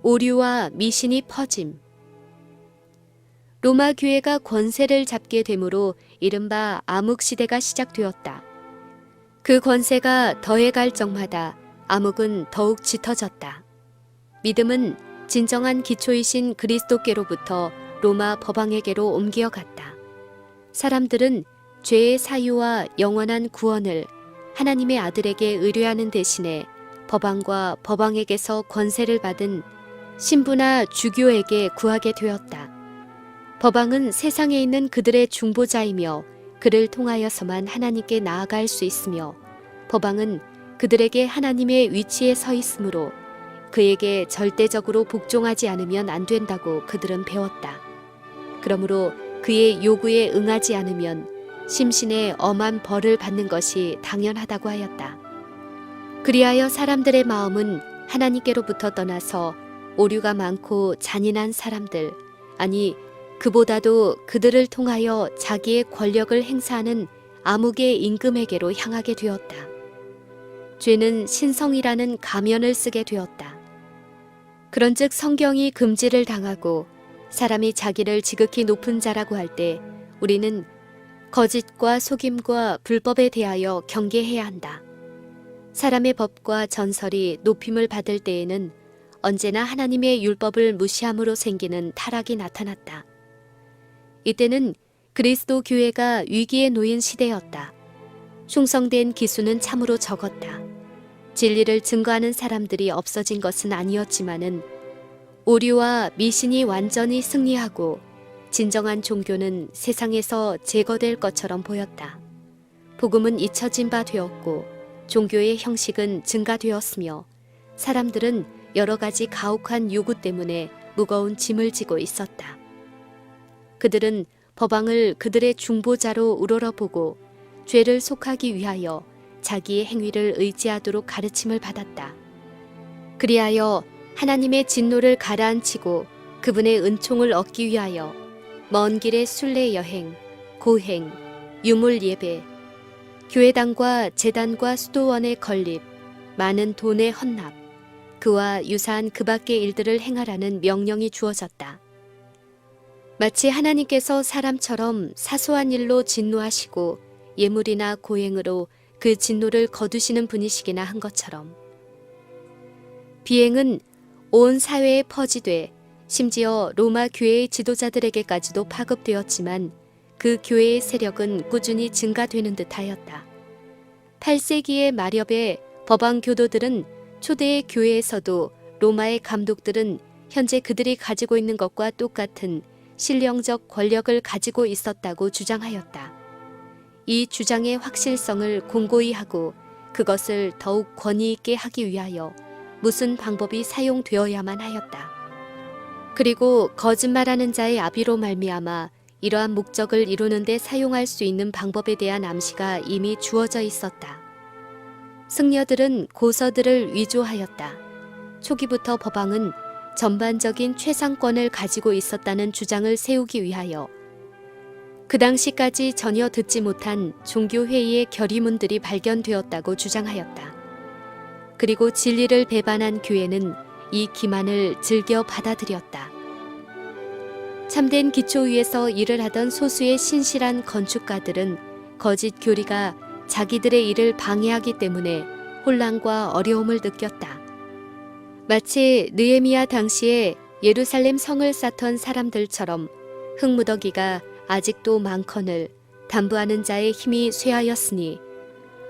오류와 미신이 퍼짐. 로마 교회가 권세를 잡게 되므로 이른바 암흑시대가 시작되었다. 그 권세가 더해갈 적마다 암흑은 더욱 짙어졌다. 믿음은 진정한 기초이신 그리스도께로부터 로마 법왕에게로 옮겨갔다. 사람들은 죄의 사유와 영원한 구원을 하나님의 아들에게 의뢰하는 대신에 법왕과 법왕에게서 권세를 받은 신부나 주교에게 구하게 되었다. 법왕은 세상에 있는 그들의 중보자이며 그를 통하여서만 하나님께 나아갈 수 있으며 법왕은 그들에게 하나님의 위치에 서 있으므로 그에게 절대적으로 복종하지 않으면 안 된다고 그들은 배웠다. 그러므로 그의 요구에 응하지 않으면 심신의 엄한 벌을 받는 것이 당연하다고 하였다. 그리하여 사람들의 마음은 하나님께로부터 떠나서 오류가 많고 잔인한 사람들, 아니 그보다도 그들을 통하여 자기의 권력을 행사하는 암흑의 임금에게로 향하게 되었다. 죄는 신성이라는 가면을 쓰게 되었다. 그런즉 성경이 금지를 당하고 사람이 자기를 지극히 높은 자라고 할 때 우리는 거짓과 속임과 불법에 대하여 경계해야 한다. 사람의 법과 전설이 높임을 받을 때에는 언제나 하나님의 율법을 무시함으로 생기는 타락이 나타났다. 이때는 그리스도 교회가 위기에 놓인 시대였다. 충성된 기수는 참으로 적었다. 진리를 증거하는 사람들이 없어진 것은 아니었지만은 오류와 미신이 완전히 승리하고 진정한 종교는 세상에서 제거될 것처럼 보였다. 복음은 잊혀진 바 되었고 종교의 형식은 증가되었으며 사람들은 여러 가지 가혹한 요구 때문에 무거운 짐을 지고 있었다. 그들은 법왕을 그들의 중보자로 우러러보고 죄를 속하기 위하여 자기의 행위를 의지하도록 가르침을 받았다. 그리하여 하나님의 진노를 가라앉히고 그분의 은총을 얻기 위하여 먼 길의 순례 여행, 고행, 유물 예배, 교회당과 재단과 수도원의 건립, 많은 돈의 헌납, 그와 유사한 그 밖의 일들을 행하라는 명령이 주어졌다. 마치 하나님께서 사람처럼 사소한 일로 진노하시고 예물이나 고행으로 그 진노를 거두시는 분이시기나 한 것처럼 비행은 온 사회에 퍼지되 심지어 로마 교회의 지도자들에게까지도 파급되었지만 그 교회의 세력은 꾸준히 증가되는 듯하였다. 8세기의 마렵의 법왕 교도들은 초대의 교회에서도 로마의 감독들은 현재 그들이 가지고 있는 것과 똑같은 신령적 권력을 가지고 있었다고 주장하였다. 이 주장의 확실성을 공고히 하고 그것을 더욱 권위 있게 하기 위하여 무슨 방법이 사용되어야만 하였다. 그리고 거짓말하는 자의 아비로 말미암아 이러한 목적을 이루는 데 사용할 수 있는 방법에 대한 암시가 이미 주어져 있었다. 승려들은 고서들을 위조하였다. 초기부터 법왕은 전반적인 최상권을 가지고 있었다는 주장을 세우기 위하여 그 당시까지 전혀 듣지 못한 종교회의의 결의문들이 발견되었다고 주장하였다. 그리고 진리를 배반한 교회는 이 기만을 즐겨 받아들였다. 참된 기초 위에서 일을 하던 소수의 신실한 건축가들은 거짓 교리가 자기들의 일을 방해하기 때문에 혼란과 어려움을 느꼈다. 마치 느헤미야 당시에 예루살렘 성을 쌓던 사람들처럼 흙무더기가 아직도 많거늘 담부하는 자의 힘이 쇠하였으니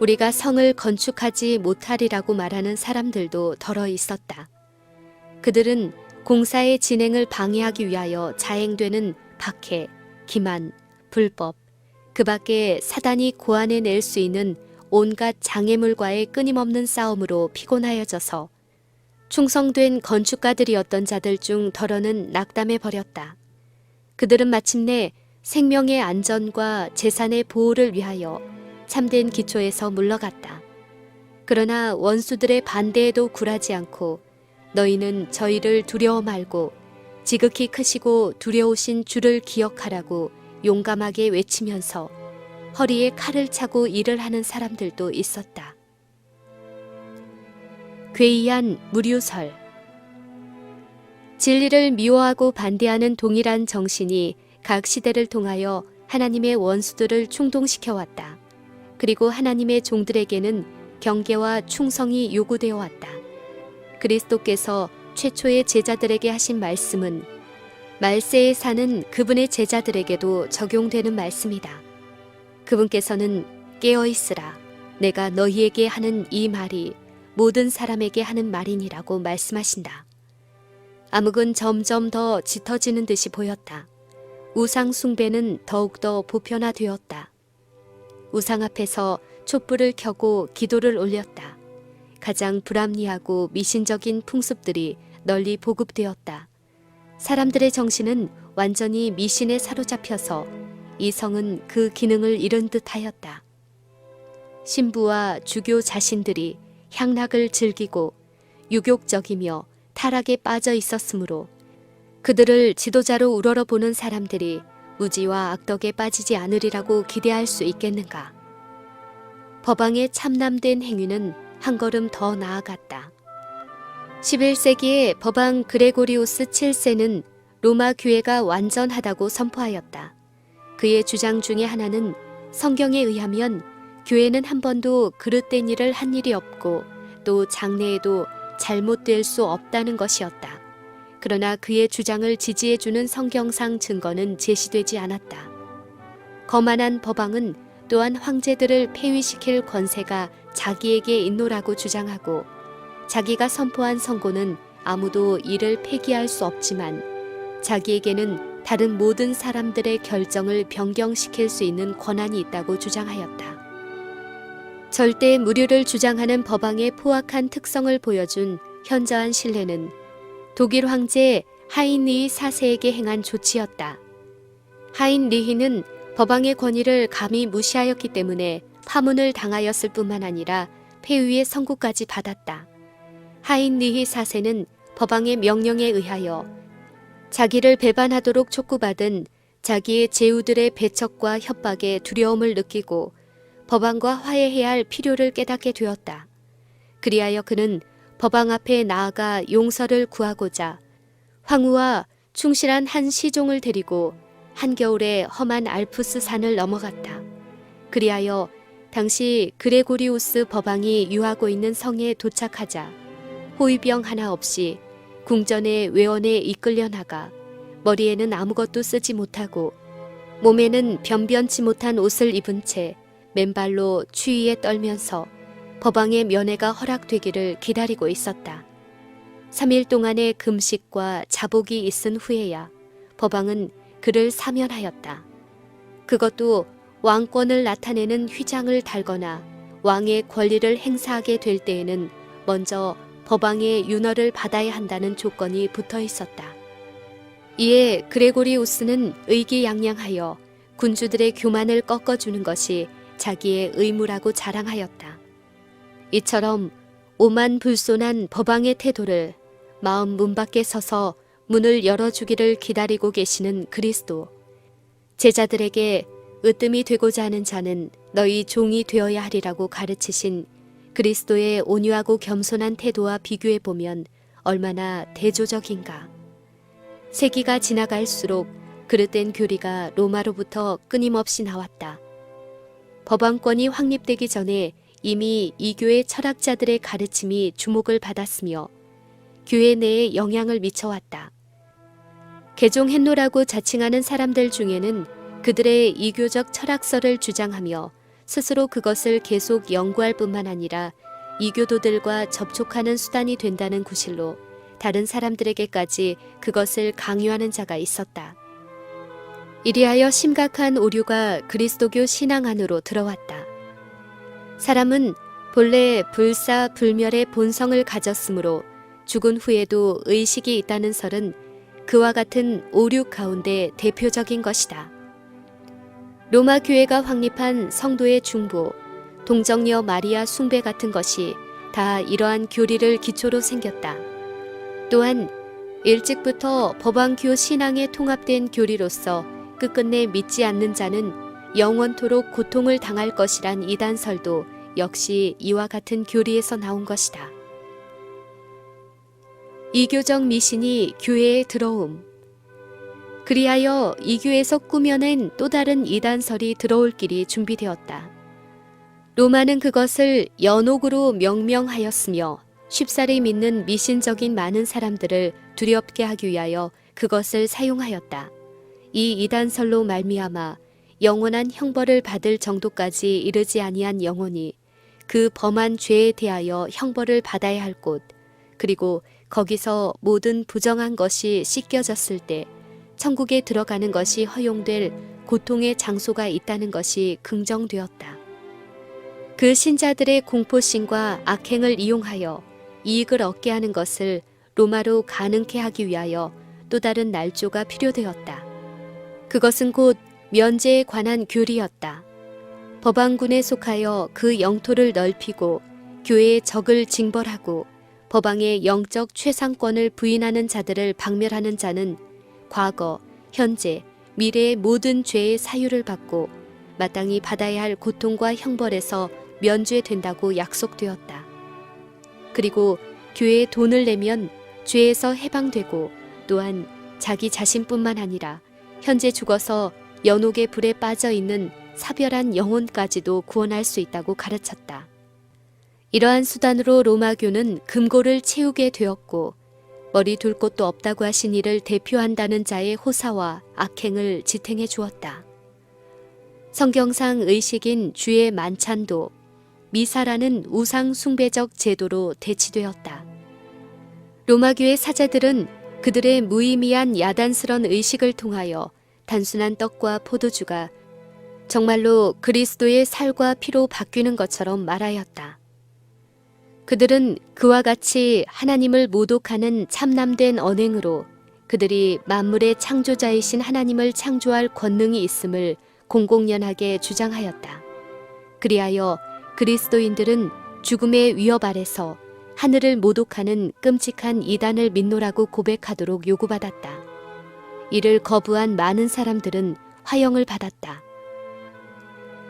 우리가 성을 건축하지 못하리라고 말하는 사람들도 덜어 있었다. 그들은 공사의 진행을 방해하기 위하여 자행되는 박해, 기만, 불법, 그 밖에 사단이 고안해낼 수 있는 온갖 장애물과의 끊임없는 싸움으로 피곤하여져서 충성된 건축가들이었던 자들 중 덜어는 낙담해 버렸다. 그들은 마침내 생명의 안전과 재산의 보호를 위하여 참된 기초에서 물러갔다. 그러나 원수들의 반대에도 굴하지 않고 너희는 저희를 두려워 말고 지극히 크시고 두려우신 주를 기억하라고 용감하게 외치면서 허리에 칼을 차고 일을 하는 사람들도 있었다. 괴이한 무류설. 진리를 미워하고 반대하는 동일한 정신이 각 시대를 통하여 하나님의 원수들을 충동시켜 왔다. 그리고 하나님의 종들에게는 경계와 충성이 요구되어 왔다. 그리스도께서 최초의 제자들에게 하신 말씀은 말세에 사는 그분의 제자들에게도 적용되는 말씀이다. 그분께서는 깨어있으라. 내가 너희에게 하는 이 말이 모든 사람에게 하는 말이니라고 말씀하신다. 암흑은 점점 더 짙어지는 듯이 보였다. 우상 숭배는 더욱더 보편화되었다. 우상 앞에서 촛불을 켜고 기도를 올렸다. 가장 불합리하고 미신적인 풍습들이 널리 보급되었다. 사람들의 정신은 완전히 미신에 사로잡혀서 이성은 그 기능을 잃은 듯하였다. 신부와 주교 자신들이 향락을 즐기고 유욕적이며 타락에 빠져 있었으므로 그들을 지도자로 우러러보는 사람들이 무지와 악덕에 빠지지 않으리라고 기대할 수 있겠는가. 법왕의 참남된 행위는 한 걸음 더 나아갔다. 11세기의 법왕 그레고리우스 7세는 로마 교회가 완전하다고 선포하였다. 그의 주장 중에 하나는 성경에 의하면 교회는 한 번도 그릇된 일을 한 일이 없고 또 장래에도 잘못될 수 없다는 것이었다. 그러나 그의 주장을 지지해주는 성경상 증거는 제시되지 않았다. 거만한 법왕은 또한 황제들을 폐위시킬 권세가 자기에게 있노라고 주장하고 자기가 선포한 선고는 아무도 이를 폐기할 수 없지만 자기에게는 다른 모든 사람들의 결정을 변경시킬 수 있는 권한이 있다고 주장하였다. 절대 무료를 주장하는 법왕의 포악한 특성을 보여준 현저한 신뢰는 독일 황제 하인리히 4세에게 행한 조치였다. 하인리히는 법왕의 권위를 감히 무시하였기 때문에 파문을 당하였을 뿐만 아니라 폐위의 선고까지 받았다. 하인리히 4세는 법왕의 명령에 의하여 자기를 배반하도록 촉구받은 자기의 제후들의 배척과 협박에 두려움을 느끼고 법왕과 화해해야 할 필요를 깨닫게 되었다. 그리하여 그는 법왕 앞에 나아가 용서를 구하고자 황후와 충실한 한 시종을 데리고 한겨울에 험한 알프스 산을 넘어갔다. 그리하여 당시 그레고리우스 법왕이 유하고 있는 성에 도착하자 호위병 하나 없이 궁전의 외원에 이끌려 나가 머리에는 아무것도 쓰지 못하고 몸에는 변변치 못한 옷을 입은 채 맨발로 추위에 떨면서 법왕의 면회가 허락되기를 기다리고 있었다. 3일 동안의 금식과 자복이 있은 후에야 법왕은 그를 사면하였다. 그것도 왕권을 나타내는 휘장을 달거나 왕의 권리를 행사하게 될 때에는 먼저 법왕의 윤허를 받아야 한다는 조건이 붙어 있었다. 이에 그레고리우스는 의기양양하여 군주들의 교만을 꺾어주는 것이 자기의 의무라고 자랑하였다. 이처럼 오만불손한 법왕의 태도를 마음 문 밖에 서서 문을 열어주기를 기다리고 계시는 그리스도. 제자들에게 으뜸이 되고자 하는 자는 너희 종이 되어야 하리라고 가르치신 그리스도의 온유하고 겸손한 태도와 비교해보면 얼마나 대조적인가. 세기가 지나갈수록 그릇된 교리가 로마로부터 끊임없이 나왔다. 법왕권이 확립되기 전에 이미 이 교회 철학자들의 가르침이 주목을 받았으며 교회 내에 영향을 미쳐왔다. 개종했노라고 자칭하는 사람들 중에는 그들의 이교적 철학설을 주장하며 스스로 그것을 계속 연구할 뿐만 아니라 이교도들과 접촉하는 수단이 된다는 구실로 다른 사람들에게까지 그것을 강요하는 자가 있었다. 이리하여 심각한 오류가 그리스도교 신앙 안으로 들어왔다. 사람은 본래 불사불멸의 본성을 가졌으므로 죽은 후에도 의식이 있다는 설은 그와 같은 오류 가운데 대표적인 것이다. 로마 교회가 확립한 성도의 중보, 동정녀 마리아 숭배 같은 것이 다 이러한 교리를 기초로 생겼다. 또한 일찍부터 법왕교 신앙에 통합된 교리로서 끝끝내 믿지 않는 자는 영원토록 고통을 당할 것이란 이단설도 역시 이와 같은 교리에서 나온 것이다. 이교적 미신이 교회에 들어옴. 그리하여 이 교에서 꾸며낸 또 다른 이단설이 들어올 길이 준비되었다. 로마는 그것을 연옥으로 명명하였으며 쉽사리 믿는 미신적인 많은 사람들을 두렵게 하기 위하여 그것을 사용하였다. 이 이단설로 말미암아 영원한 형벌을 받을 정도까지 이르지 아니한 영혼이 그 범한 죄에 대하여 형벌을 받아야 할 곳, 그리고 거기서 모든 부정한 것이 씻겨졌을 때 천국에 들어가는 것이 허용될 고통의 장소가 있다는 것이 긍정되었다. 그 신자들의 공포심과 악행을 이용하여 이익을 얻게 하는 것을 로마로 가능케 하기 위하여 또 다른 날조가 필요되었다. 그것은 곧 면제에 관한 교리였다. 법왕군에 속하여 그 영토를 넓히고 교회의 적을 징벌하고 법왕의 영적 최상권을 부인하는 자들을 박멸하는 자는 과거, 현재, 미래의 모든 죄의 사유를 받고 마땅히 받아야 할 고통과 형벌에서 면죄된다고 약속되었다. 그리고 교회에 돈을 내면 죄에서 해방되고 또한 자기 자신뿐만 아니라 현재 죽어서 연옥의 불에 빠져 있는 사별한 영혼까지도 구원할 수 있다고 가르쳤다. 이러한 수단으로 로마교는 금고를 채우게 되었고 머리 둘 곳도 없다고 하신 이를 대표한다는 자의 호사와 악행을 지탱해 주었다. 성경상 의식인 주의 만찬도 미사라는 우상 숭배적 제도로 대치되었다. 로마교의 사제들은 그들의 무의미한 야단스런 의식을 통하여 단순한 떡과 포도주가 정말로 그리스도의 살과 피로 바뀌는 것처럼 말하였다. 그들은 그와 같이 하나님을 모독하는 참남된 언행으로 그들이 만물의 창조자이신 하나님을 창조할 권능이 있음을 공공연하게 주장하였다. 그리하여 그리스도인들은 죽음의 위협 아래서 하늘을 모독하는 끔찍한 이단을 믿노라고 고백하도록 요구받았다. 이를 거부한 많은 사람들은 화형을 받았다.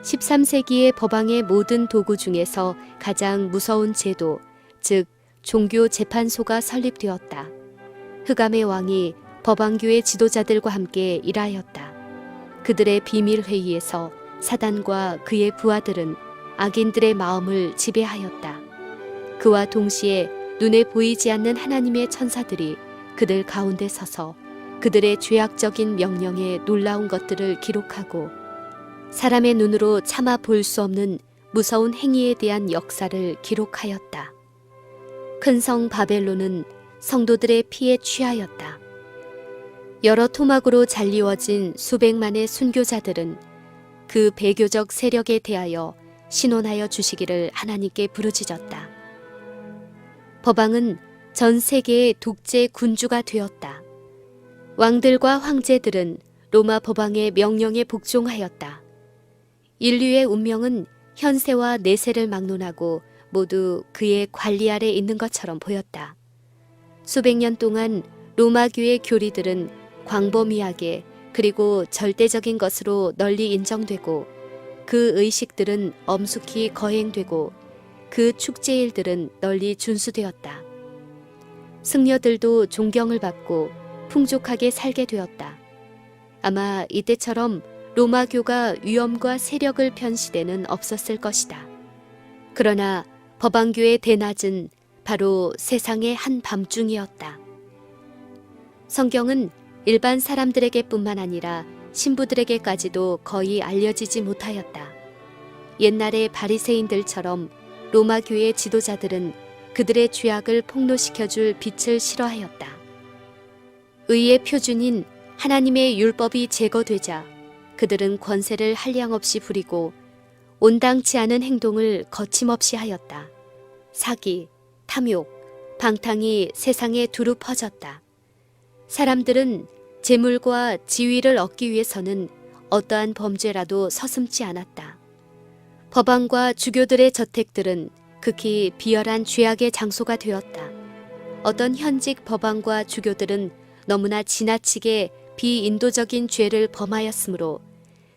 13세기의 법왕의 모든 도구 중에서 가장 무서운 제도, 즉 종교 재판소가 설립되었다. 흑암의 왕이 법왕교의 지도자들과 함께 일하였다. 그들의 비밀 회의에서 사단과 그의 부하들은 악인들의 마음을 지배하였다. 그와 동시에 눈에 보이지 않는 하나님의 천사들이 그들 가운데 서서 그들의 죄악적인 명령에 놀라운 것들을 기록하고 사람의 눈으로 차마 볼 수 없는 무서운 행위에 대한 역사를 기록하였다. 큰 성 바벨론은 성도들의 피에 취하였다. 여러 토막으로 잘리워진 수백만의 순교자들은 그 배교적 세력에 대하여 신원하여 주시기를 하나님께 부르짖었다. 법왕은 전 세계의 독재 군주가 되었다. 왕들과 황제들은 로마 법왕의 명령에 복종하였다. 인류의 운명은 현세와 내세를 막론하고 모두 그의 관리 아래 있는 것처럼 보였다. 수백 년 동안 로마교의 교리들은 광범위하게 그리고 절대적인 것으로 널리 인정되고 그 의식들은 엄숙히 거행되고 그 축제일들은 널리 준수되었다. 승려들도 존경을 받고 풍족하게 살게 되었다. 아마 이때처럼 로마교가 위엄과 세력을 편 시대는 없었을 것이다. 그러나 법왕교의 대낮은 바로 세상의 한 밤중이었다. 성경은 일반 사람들에게뿐만 아니라 신부들에게까지도 거의 알려지지 못하였다. 옛날의 바리새인들처럼 로마교의 지도자들은 그들의 죄악을 폭로시켜줄 빛을 싫어하였다. 의의 표준인 하나님의 율법이 제거되자 그들은 권세를 한량없이 부리고 온당치 않은 행동을 거침없이 하였다. 사기, 탐욕, 방탕이 세상에 두루 퍼졌다. 사람들은 재물과 지위를 얻기 위해서는 어떠한 범죄라도 서슴지 않았다. 법왕과 주교들의 저택들은 극히 비열한 죄악의 장소가 되었다. 어떤 현직 법왕과 주교들은 너무나 지나치게 비인도적인 죄를 범하였으므로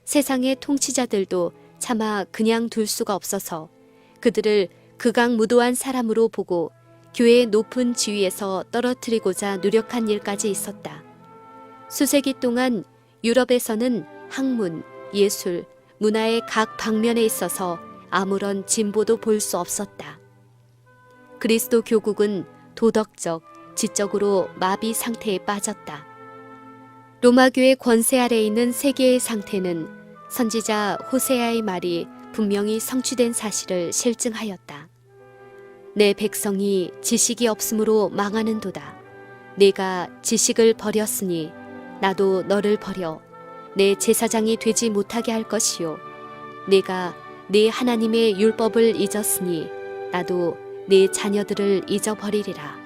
세상의 통치자들도 차마 그냥 둘 수가 없어서 그들을 극악무도한 사람으로 보고 교회의 높은 지위에서 떨어뜨리고자 노력한 일까지 있었다. 수세기 동안 유럽에서는 학문, 예술, 문화의 각 방면에 있어서 아무런 진보도 볼 수 없었다. 그리스도 교국은 도덕적, 지적으로 마비 상태에 빠졌다. 로마교의 권세 아래에 있는 세계의 상태는 선지자 호세아의 말이 분명히 성취된 사실을 실증하였다. 내 백성이 지식이 없으므로 망하는도다. 내가 지식을 버렸으니 나도 너를 버려 내 제사장이 되지 못하게 할 것이요. 내가 내 하나님의 율법을 잊었으니 나도 내 자녀들을 잊어버리리라.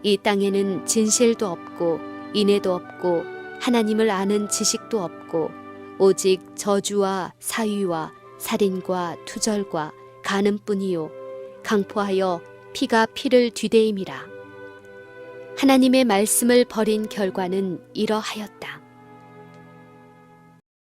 이 땅에는 진실도 없고 인애도 없고 하나님을 아는 지식도 없고 오직 저주와 사위와 살인과 투절과 간음뿐이요 강포하여 피가 피를 뒤대임이라. 하나님의 말씀을 버린 결과는 이러하였다.